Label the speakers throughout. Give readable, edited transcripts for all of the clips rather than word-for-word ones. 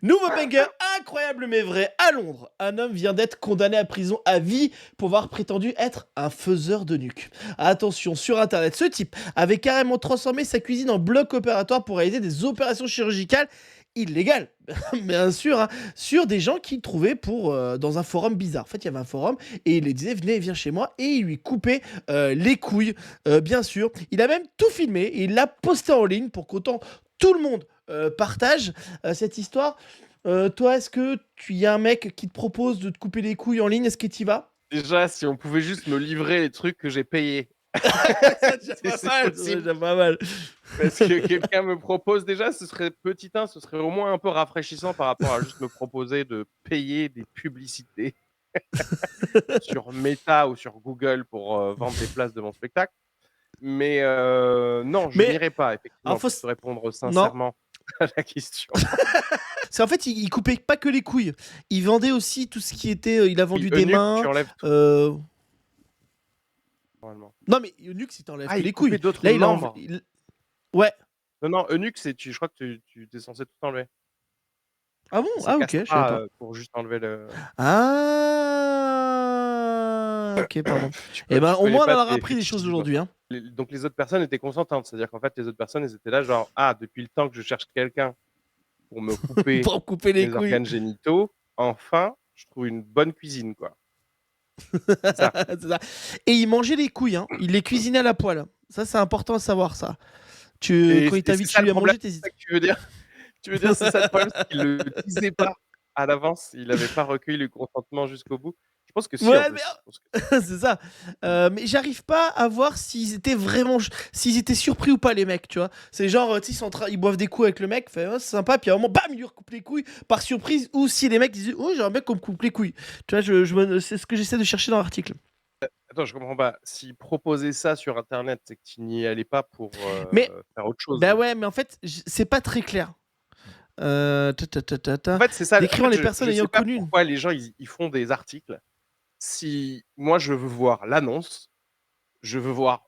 Speaker 1: Nouveau banger, incroyable mais vrai. À Londres, un homme vient d'être condamné à prison à vie pour avoir prétendu être un faiseur de nuque. Attention, sur internet, ce type avait carrément transformé sa cuisine en bloc opératoire pour réaliser des opérations chirurgicales illégales, bien sûr, hein, sur des gens qu'il trouvait dans un forum bizarre. En fait, il y avait un forum et il les disait venez, viens chez moi et il lui coupait les couilles, bien sûr. Il a même tout filmé et il l'a posté en ligne pour qu'autant tout le monde partage cette histoire. Toi, est-ce que tu y a un mec qui te propose de te couper les couilles en ligne? Est-ce que tu y vas?
Speaker 2: Déjà, si on pouvait juste me livrer les trucs que j'ai payés.
Speaker 1: Ça déjà
Speaker 2: Si
Speaker 1: pas
Speaker 2: c'est
Speaker 1: mal, ça
Speaker 2: possible.
Speaker 1: déjà pas mal.
Speaker 2: Parce que quelqu'un me propose déjà, ce serait petit 1, ce serait au moins un peu rafraîchissant par rapport à juste me proposer de payer des publicités sur Meta ou sur Google pour vendre des places de mon spectacle. Mais non, je
Speaker 1: Mais
Speaker 2: n'irai pas,
Speaker 1: alors
Speaker 2: effectivement,
Speaker 1: faut
Speaker 2: pour
Speaker 1: s
Speaker 2: te répondre
Speaker 1: non,
Speaker 2: sincèrement à la question.
Speaker 1: c'est en fait il coupait pas que les couilles. Il vendait aussi tout ce qui était, il a
Speaker 2: Oui,
Speaker 1: vendu des
Speaker 2: eunuque, tu
Speaker 1: mains,
Speaker 2: enlèves tout,
Speaker 1: heu
Speaker 2: normalement.
Speaker 1: non mais eunuque, c'est tu
Speaker 2: Ah,
Speaker 1: que
Speaker 2: il
Speaker 1: les
Speaker 2: coupait
Speaker 1: couilles.
Speaker 2: d'autres
Speaker 1: Là, il a env
Speaker 2: membres?
Speaker 1: il ouais.
Speaker 2: Non, non, eunuque, c'est je crois que tu es censé tout enlever.
Speaker 1: Ah bon?
Speaker 2: C'est
Speaker 1: Ah OK, je savais
Speaker 2: castrat,
Speaker 1: pas.
Speaker 2: pour juste enlever le
Speaker 1: Ah! OK, pardon. Et
Speaker 2: tu
Speaker 1: ben, au
Speaker 2: connais
Speaker 1: moins on
Speaker 2: pas
Speaker 1: en aura
Speaker 2: tes
Speaker 1: appris des
Speaker 2: fétiches,
Speaker 1: choses
Speaker 2: dis-moi.
Speaker 1: aujourd'hui, hein.
Speaker 2: Donc les autres personnes étaient consentantes, c'est-à-dire qu'en fait, les autres personnes, elles étaient là genre: «Ah, depuis le temps que je cherche quelqu'un pour me couper
Speaker 1: Pour couper les
Speaker 2: mes
Speaker 1: couilles.
Speaker 2: organes génitaux, enfin, je trouve une bonne cuisine, quoi». C'est ça.
Speaker 1: C'est ça. Et il mangeait les couilles, hein. Il les cuisinait à la poêle. Ça, c'est important à savoir ça.
Speaker 2: Et
Speaker 1: Quand il
Speaker 2: c'est
Speaker 1: t'invite
Speaker 2: ça
Speaker 1: chez
Speaker 2: le
Speaker 1: lui à
Speaker 2: problème?
Speaker 1: manger,
Speaker 2: C'est ça
Speaker 1: t'hésites.
Speaker 2: que tu veux dire? Tu veux dire c'est ça le problème, c'est qu'il le disait pas à l'avance, il avait pas recueilli le consentement jusqu'au bout? Je pense que si, en
Speaker 1: Ouais, mais
Speaker 2: plus. Je pense que
Speaker 1: c'est ça. Mais j'arrive pas à voir s'ils étaient surpris ou pas les mecs, tu vois? C'est genre, tu sais, ils boivent des coups avec le mec, fait: «Oh, c'est sympa», puis à un moment, bam, il lui recoupe les couilles par surprise ou si les mecs disent: «Oh, j'aimerais bien qu'on me coupe les couilles». Tu vois? C'est ce que j'essaie de chercher dans l'article.
Speaker 2: attends, je comprends pas. S'il proposait ça sur internet, c'est que tu n'y allais pas pour,
Speaker 1: Mais
Speaker 2: faire autre
Speaker 1: bah,
Speaker 2: chose?
Speaker 1: ouais, mais en fait, c'est pas très clair. Ta ta ta ta
Speaker 2: En
Speaker 1: ta.
Speaker 2: fait, c'est ça, en
Speaker 1: Décrivant
Speaker 2: fait,
Speaker 1: les personnes
Speaker 2: je
Speaker 1: ayant
Speaker 2: sais pas
Speaker 1: connu
Speaker 2: pourquoi les gens ils font des articles. Si moi je veux voir l'annonce, je veux voir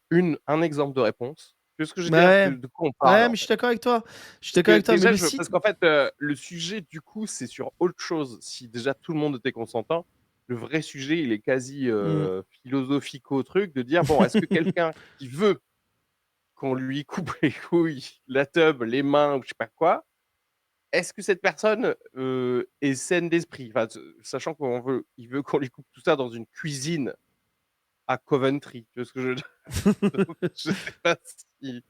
Speaker 2: un exemple de réponse. Tu vois ce que je veux
Speaker 1: bah,
Speaker 2: dire?
Speaker 1: ouais.
Speaker 2: De quoi on parle,
Speaker 1: Ouais,
Speaker 2: en
Speaker 1: mais je suis
Speaker 2: fait?
Speaker 1: d'accord avec toi. Je suis
Speaker 2: Parce
Speaker 1: d'accord
Speaker 2: que
Speaker 1: avec toi, mais
Speaker 2: déjà
Speaker 1: le site
Speaker 2: parce qu'en fait, le sujet du coup, c'est sur autre chose. Si déjà tout le monde était consentant, le vrai sujet, il est quasi,
Speaker 1: mmh.
Speaker 2: philosophico truc de dire: «Bon, est-ce que quelqu'un qui veut qu'on lui coupe les couilles, la teub, les mains ou je sais pas quoi, est-ce que cette personne, est saine d'esprit?» Enfin, sachant il veut qu'on lui coupe tout ça dans une cuisine à Coventry. Tu vois ce que je veux dire? Je sais pas si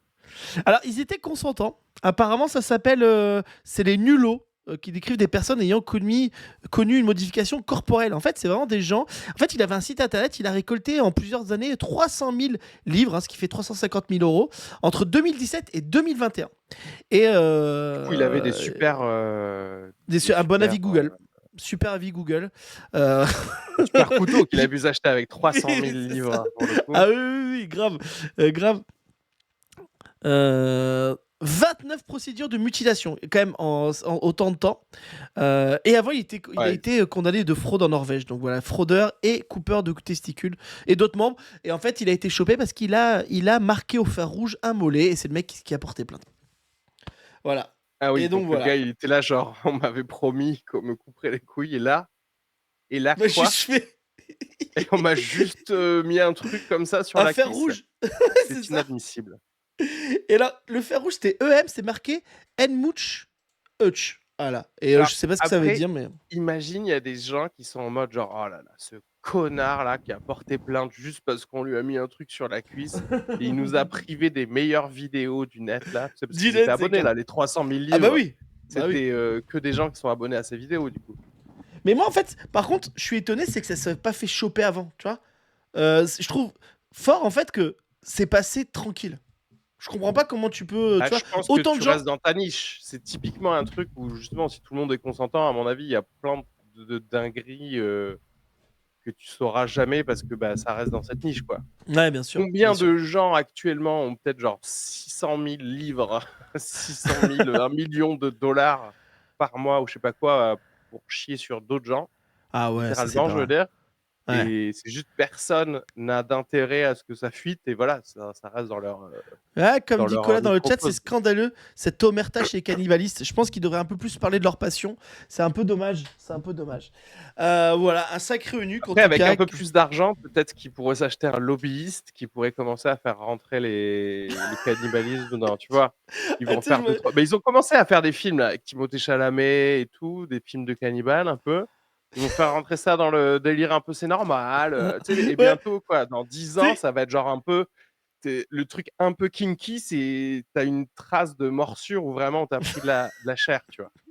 Speaker 1: Alors, ils étaient consentants. Apparemment, ça s'appelle, c'est les nullos, qui décrivent des personnes ayant connu une modification corporelle. En fait, c'est vraiment des gens en fait, il avait un site internet, il a récolté en plusieurs années 300 000 livres, hein, ce qui fait 350 000 € entre 2017 et 2021 et
Speaker 2: du coup il avait des
Speaker 1: un bon
Speaker 2: super,
Speaker 1: avis Google. Super avis Google. Heu,
Speaker 2: un super couteau qu'il a
Speaker 1: il
Speaker 2: pu s'acheter avec 300 000
Speaker 1: c'est ça.
Speaker 2: livres pour le coup.
Speaker 1: Ah oui, oui, oui, grave, grave. 29 procédures de mutilation, quand même en autant de temps. Et avant, il a
Speaker 2: Ouais,
Speaker 1: été condamné de fraude en Norvège. Donc voilà, fraudeur et coupeur de testicules et d'autres membres. Et en fait, il a été chopé parce il a marqué au fer rouge un mollet et c'est le mec qui a porté plainte. Voilà.
Speaker 2: ah oui,
Speaker 1: Et donc
Speaker 2: donc le gars,
Speaker 1: voilà.
Speaker 2: il était là genre: «On m'avait promis qu'on me couperait les couilles et là
Speaker 1: Bah,
Speaker 2: quoi?
Speaker 1: juste fait
Speaker 2: Et on m'a juste, mis un truc comme ça sur
Speaker 1: un
Speaker 2: la
Speaker 1: fer
Speaker 2: cuisse.
Speaker 1: rouge. C'est
Speaker 2: C'est
Speaker 1: ça.
Speaker 2: inadmissible».
Speaker 1: Et là, le fer rouge, c'était EM, c'est marqué Enmuch Hutch. Voilà. Et
Speaker 2: Alors
Speaker 1: je sais pas ce que ça veut
Speaker 2: après,
Speaker 1: dire, mais.
Speaker 2: imagine, il y a des gens qui sont en mode genre: «Oh là là, ce connard là qui a porté plainte juste parce qu'on lui a mis un truc sur la cuisse et il nous a privé des meilleures vidéos du net là». Tu sais, parce qu'ils étaient
Speaker 1: Gillette, c'est
Speaker 2: abonnés
Speaker 1: clair.
Speaker 2: là, les 300 000
Speaker 1: Ah bah
Speaker 2: livres,
Speaker 1: oui. Bah oui.
Speaker 2: c'était, que des gens qui sont abonnés à ces vidéos du coup.
Speaker 1: Mais moi, en fait, par contre, je suis étonné, c'est que ça s'est pas fait choper avant, tu vois. Je trouve fort, en fait, que c'est passé tranquille. Je comprends pas comment tu peux,
Speaker 2: Ah,
Speaker 1: tu vois,
Speaker 2: je pense que
Speaker 1: autant de
Speaker 2: tu
Speaker 1: gens.
Speaker 2: restes dans ta niche. C'est typiquement un truc où justement si tout le monde est consentant, à mon avis, il y a plein de dingueries, que tu sauras jamais parce que, bah, ça reste dans cette niche, quoi.
Speaker 1: Ouais, bien sûr, bien
Speaker 2: Combien
Speaker 1: sûr.
Speaker 2: de gens actuellement ont peut-être genre 600 000 livres, 600 000, 1 000 000 $ par mois ou je sais pas quoi, pour chier sur d'autres gens,
Speaker 1: Ah ouais, ça c'est
Speaker 2: littéralement,
Speaker 1: pas
Speaker 2: je veux
Speaker 1: vrai.
Speaker 2: dire.
Speaker 1: Ouais.
Speaker 2: et c'est juste personne n'a d'intérêt à ce que ça fuite et voilà, ça reste
Speaker 1: Ouais, comme
Speaker 2: dans
Speaker 1: dit
Speaker 2: leur,
Speaker 1: Colas dans le chat, c'est
Speaker 2: microcosme.
Speaker 1: scandaleux, cette omerta chez les cannibalistes. Je pense qu'ils devraient un peu plus parler de leur passion. C'est un peu dommage. C'est un peu dommage. Voilà, un sacré eunuque en
Speaker 2: Après
Speaker 1: tout
Speaker 2: avec un
Speaker 1: cas.
Speaker 2: peu plus d'argent, peut-être qu'ils pourraient s'acheter un lobbyiste qui pourrait commencer à faire rentrer le cannibalisme dans tu vois? Ils
Speaker 1: Ah,
Speaker 2: vont
Speaker 1: tu sais, je
Speaker 2: faire
Speaker 1: me...
Speaker 2: 2-3 ils ont commencé à faire des films là, avec Timothée Chalamet et tout, des films de cannibales un peu. Ils vont faire rentrer ça dans le délire un peu c'est normal, tu sais? Et
Speaker 1: Ouais,
Speaker 2: bientôt quoi, dans 10
Speaker 1: tu
Speaker 2: ans,
Speaker 1: sais,
Speaker 2: ça va être genre un peu le truc un peu kinky, c'est tu as une trace de morsure où vraiment on t'a pris de la chair, tu vois?